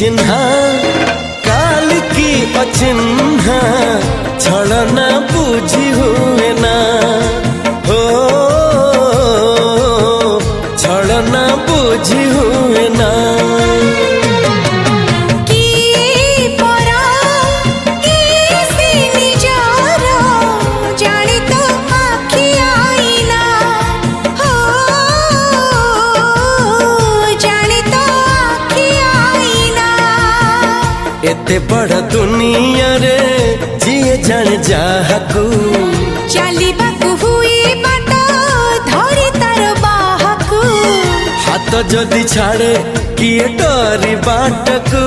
चिन्हा काल की अचिन्हा छलना बुझी हुए ना हो छलना बुझी हुए ना एते बड़ दुनिया रे जिए जान जाहकू चलिबाकू हुई बाट धरी तार बाहकू हाथ जदि छाड़े किए डरी बाटकू।